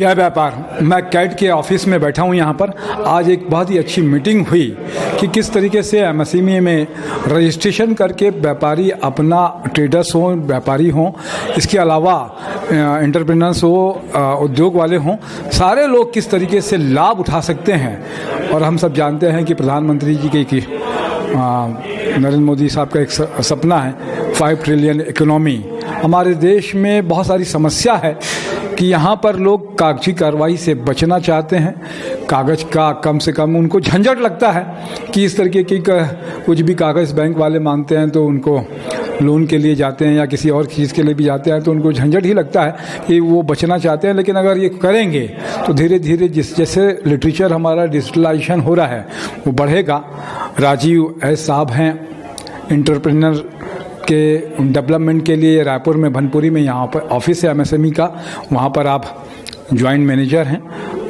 क्या व्यापार। मैं कैट के ऑफिस में बैठा हूँ यहाँ पर। आज एक बहुत ही अच्छी मीटिंग हुई कि किस तरीके से एमएसएमई में रजिस्ट्रेशन करके व्यापारी अपना ट्रेडर्स हों, व्यापारी हों, इसके अलावा एंटरप्रेन्योर्स हो, उद्योग वाले हों, सारे लोग किस तरीके से लाभ उठा सकते हैं। और हम सब जानते हैं कि प्रधानमंत्री जी की नरेंद्र मोदी साहब का एक सपना है 5 ट्रिलियन इकोनॉमी। हमारे देश में बहुत सारी समस्या है कि यहाँ पर लोग कागजी कार्रवाई से बचना चाहते हैं। कागज़ का कम से कम उनको झंझट लगता है कि इस तरीके की कुछ भी कागज़ बैंक वाले मांगते हैं तो उनको लोन के लिए जाते हैं या किसी और चीज़ के लिए भी जाते हैं तो उनको झंझट ही लगता है कि वो बचना चाहते हैं। लेकिन अगर ये करेंगे तो धीरे धीरे जैसे लिटरेचर हमारा डिजिटलाइजेशन हो रहा है वो बढ़ेगा। राजीव एस साहब हैं एंटरप्रेन्योर के डेवलपमेंट के लिए रायपुर में भनपुरी में यहाँ पर ऑफिस है एमएसएमई का, वहाँ पर आप जॉइंट मैनेजर हैं,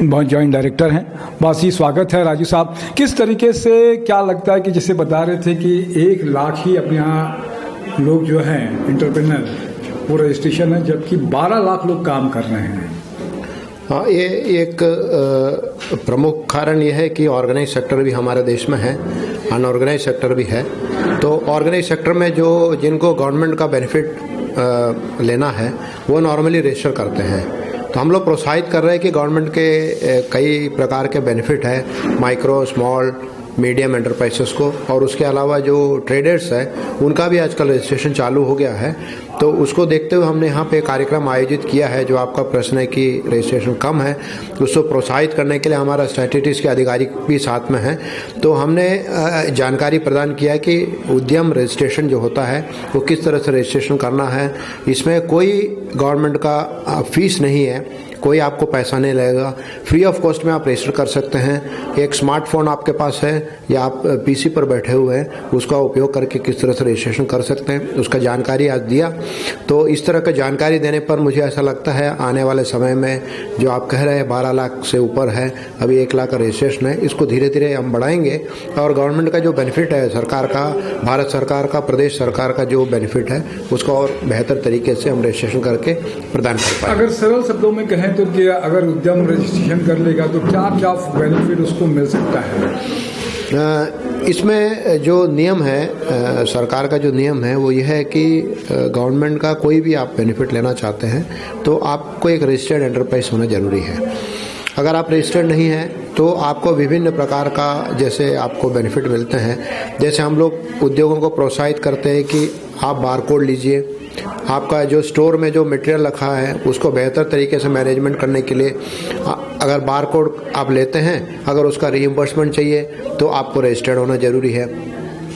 बहुत जॉइंट डायरेक्टर हैं। बहुत ही स्वागत है राजू साहब। किस तरीके से क्या लगता है कि जैसे बता रहे थे कि 1 लाख ही अपने यहाँ लोग जो हैं एंटरप्रेन्योर वो रजिस्ट्रेशन है, जबकि 12 लाख लोग काम कर रहे हैं। हाँ, ये एक प्रमुख कारण ये है कि ऑर्गेनाइज सेक्टर भी हमारे देश में है, अनऑर्गेनाइज सेक्टर भी है। तो ऑर्गेनाइज सेक्टर में जिनको गवर्नमेंट का बेनिफिट लेना है वो नॉर्मली रजिस्टर करते हैं। तो हम लोग प्रोत्साहित कर रहे हैं कि गवर्नमेंट के कई प्रकार के बेनिफिट है माइक्रो स्मॉल मीडियम एंटरप्राइजेस को, और उसके अलावा जो ट्रेडर्स है उनका भी आजकल रजिस्ट्रेशन चालू हो गया है। तो उसको देखते हुए हमने यहाँ पे कार्यक्रम आयोजित किया है। जो आपका प्रश्न है कि रजिस्ट्रेशन कम है, उसको प्रोत्साहित करने के लिए हमारा स्टैटिस्टिक्स के अधिकारी भी साथ में हैं। तो हमने जानकारी प्रदान किया कि उद्यम रजिस्ट्रेशन जो होता है वो किस तरह से रजिस्ट्रेशन करना है। इसमें कोई गवर्नमेंट का फीस नहीं है, कोई आपको पैसा नहीं लगेगा, फ्री ऑफ कॉस्ट में आप रजिस्टर कर सकते हैं। एक स्मार्टफोन आपके पास है या आप पीसी पर बैठे हुए हैं, उसका उपयोग करके किस तरह से रजिस्ट्रेशन कर सकते हैं, उसका जानकारी आज दिया। तो इस तरह का जानकारी देने पर मुझे ऐसा लगता है आने वाले समय में जो आप कह रहे हैं 12 लाख से ऊपर है, अभी 1 लाख का रजिस्ट्रेशन है, इसको धीरे धीरे हम बढ़ाएंगे। और गवर्नमेंट का जो बेनिफिट है, सरकार का, भारत सरकार का, प्रदेश सरकार का जो बेनिफिट है उसका और बेहतर तरीके से हम रजिस्ट्रेशन करके प्रदान कर पाएंगे। अगर सरल शब्दों में कहें तो कि अगर उद्यम रजिस्ट्रेशन कर लेगा तो क्या क्या बेनिफिट उसको मिल सकता है? इसमें जो नियम है, सरकार का जो नियम है वो ये है कि गवर्नमेंट का कोई भी आप बेनिफिट लेना चाहते हैं तो आपको एक रजिस्टर्ड एंटरप्राइज होना जरूरी है। अगर आप रजिस्टर्ड नहीं हैं तो आपको विभिन्न प्रकार का जैसे आपको बेनिफिट मिलते हैं। जैसे हम लोग उद्योगों को प्रोत्साहित करते हैं कि आप बारकोड लीजिए, आपका जो स्टोर में जो मटेरियल रखा है उसको बेहतर तरीके से मैनेजमेंट करने के लिए अगर बारकोड आप लेते हैं, अगर उसका रीइंबर्समेंट चाहिए तो आपको रजिस्टर्ड होना जरूरी है।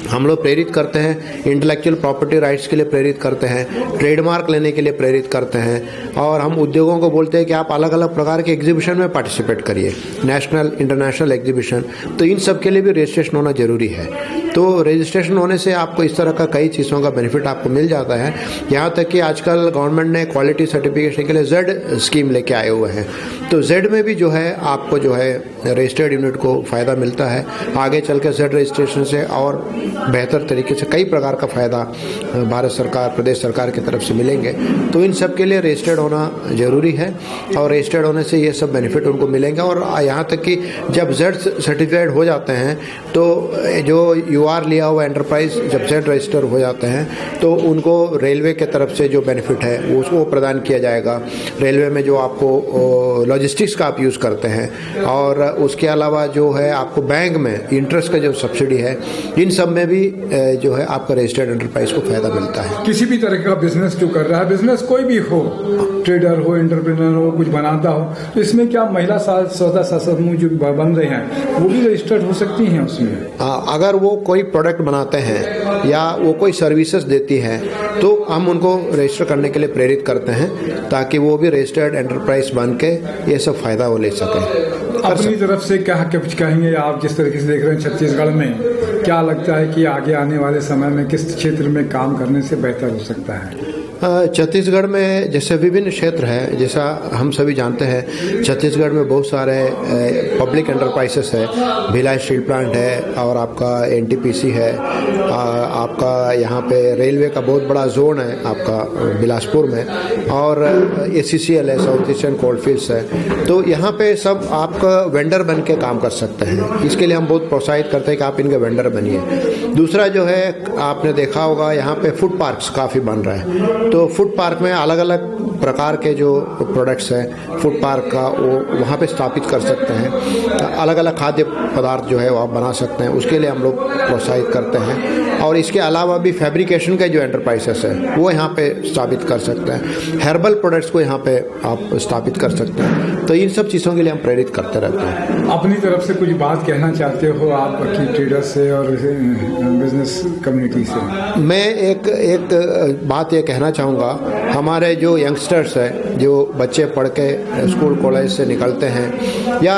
हम लोग प्रेरित करते हैं, इंटेलेक्चुअल प्रॉपर्टी राइट्स के लिए प्रेरित करते हैं, ट्रेडमार्क लेने के लिए प्रेरित करते हैं। और हम उद्योगों को बोलते हैं कि आप अलग अलग प्रकार के एग्जीबिशन में पार्टिसिपेट करिए, नेशनल इंटरनेशनल एग्जीबिशन। तो इन सब के लिए भी रजिस्ट्रेशन होना जरूरी है। तो रजिस्ट्रेशन होने से आपको इस तरह का कई चीज़ों का बेनिफिट आपको मिल जाता है। यहाँ तक कि आजकल गवर्नमेंट ने क्वालिटी सर्टिफिकेशन के लिए जेड स्कीम लेके आए हुए हैं। तो जेड में भी जो है आपको जो है रजिस्टर्ड यूनिट को फ़ायदा मिलता है। आगे चल के जेड रजिस्ट्रेशन से और बेहतर तरीके से कई प्रकार का फ़ायदा भारत सरकार, प्रदेश सरकार की तरफ से मिलेंगे। तो इन सब के लिए रजिस्टर्ड होना ज़रूरी है और रजिस्टर्ड होने से ये सब बेनिफिट उनको मिलेंगे। और यहाँ तक कि जब जेड सर्टिफाइड हो जाते हैं तो जो यूआर लिया हुआ एंटरप्राइज जब जेड रजिस्टर हो जाते हैं तो उनको रेलवे के तरफ से जो बेनिफिट है वो उसको प्रदान किया जाएगा। रेलवे में जो आपको लॉजिस्टिक्स का आप यूज़ करते हैं, और उसके अलावा जो है आपको बैंक में इंटरेस्ट का जो सब्सिडी है, इन सब में भी जो है आपका रजिस्टर्ड एंटरप्राइज को फायदा मिलता है। किसी भी तरह का बिजनेस जो कर रहा है, बिजनेस कोई भी हो, ट्रेडर हो, एंटरप्रेन्योर हो, कुछ बनाता हो, तो इसमें क्या महिला सौदा समूह जो बन रहे हैं वो भी रजिस्टर्ड हो सकती हैं उसमें? अगर वो कोई प्रोडक्ट बनाते हैं या वो कोई सर्विसेज देती हैं तो हम उनको रजिस्टर करने के लिए प्रेरित करते हैं ताकि वो भी रजिस्टर्ड एंटरप्राइज बन के ये सब फायदा वो ले सकें। अपनी तरफ से क्या कुछ कहेंगे आप? जिस तरीके से देख रहे हैं छत्तीसगढ़ में, क्या लगता है कि आगे आने वाले समय में किस क्षेत्र में काम करने से बेहतर हो सकता है? छत्तीसगढ़ में जैसे विभिन्न क्षेत्र है, जैसा हम सभी जानते हैं छत्तीसगढ़ में बहुत सारे पब्लिक एंटरप्राइजेस है। भिलाई स्टील प्लांट है और आपका एनटीपीसी है, आपका यहाँ पे रेलवे का बहुत बड़ा जोन है आपका बिलासपुर में, और एसीसीएल है, साउथ ईस्टर्न कोलफील्ड्स है। तो यहाँ पे सब आप वेंडर बन के काम कर सकते हैं। इसके लिए हम बहुत प्रोत्साहित करते हैं कि आप इनके वेंडर बनिए। दूसरा जो है, आपने देखा होगा यहाँ पे फूड पार्क्स काफ़ी बन रहे हैं। तो फूड पार्क में अलग अलग प्रकार के जो प्रोडक्ट्स हैं फूड पार्क का, वो वहाँ पे स्थापित कर सकते हैं। अलग अलग खाद्य पदार्थ जो है वो आप बना सकते हैं, उसके लिए हम लोग प्रोत्साहित करते हैं। और इसके अलावा भी फैब्रिकेशन के जो एंटरप्राइजेस है वो यहाँ पे स्थापित कर सकते हैं। हर्बल प्रोडक्ट्स को यहाँ पे आप स्थापित कर सकते हैं। तो इन सब चीज़ों के लिए हम प्रेरित करते रहते हैं। अपनी तरफ से कुछ बात कहना चाहते हो आप की ट्रेडर्स से और बिजनेस कम्युनिटी से? मैं एक बात ये कहना चाहूँगा, हमारे जो यंगस्टर्स हैं, जो बच्चे पढ़ के स्कूल कॉलेज से निकलते हैं या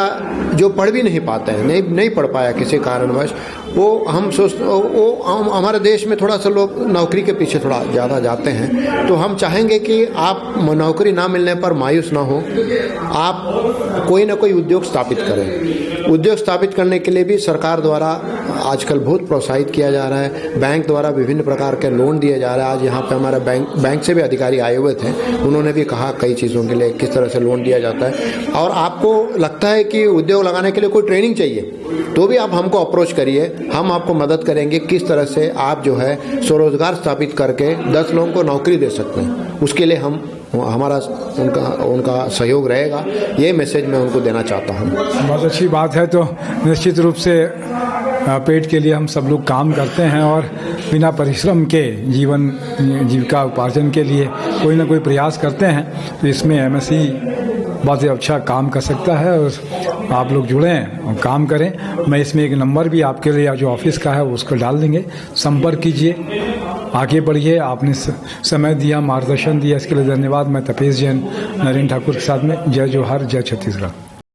जो पढ़ भी नहीं पाते हैं, नहीं पढ़ पाया किसी कारणवश, हमारे देश में थोड़ा सा लोग नौकरी के पीछे थोड़ा ज़्यादा जाते हैं। तो हम चाहेंगे कि आप नौकरी ना मिलने पर मायूस ना हो, आप कोई ना कोई उद्योग स्थापित करें। उद्योग स्थापित करने के लिए भी सरकार द्वारा आजकल बहुत प्रोत्साहित किया जा रहा है। बैंक द्वारा विभिन्न प्रकार के लोन दिए जा रहे हैं। आज यहाँ पे हमारे बैंक से भी अधिकारी आए हुए थे, उन्होंने भी कहा कई चीज़ों के लिए किस तरह से लोन दिया जाता है। और आपको लगता है कि उद्योग लगाने के लिए कोई ट्रेनिंग चाहिए तो भी आप हमको अप्रोच करिए, हम आपको मदद करेंगे किस तरह से आप जो है स्वरोजगार स्थापित करके 10 लोगों को नौकरी दे सकते हैं। उसके लिए हमारा उनका सहयोग रहेगा। ये मैसेज मैं उनको देना चाहता हूँ। बहुत अच्छी बात है। तो निश्चित रूप से पेट के लिए हम सब लोग काम करते हैं और बिना परिश्रम के जीविका उपार्जन के लिए कोई ना कोई प्रयास करते हैं। तो इसमें एमएसई बहुत ही अच्छा काम कर सकता है और आप लोग जुड़ें और काम करें। मैं इसमें एक नंबर भी आपके लिए जो ऑफिस का है उसको डाल देंगे, संपर्क कीजिए, आगे बढ़िए। आपने समय दिया, मार्गदर्शन दिया, इसके लिए धन्यवाद। मैं तपेश जैन नरेंद्र ठाकुर के साथ में। जय जोहार, जय छत्तीसगढ़।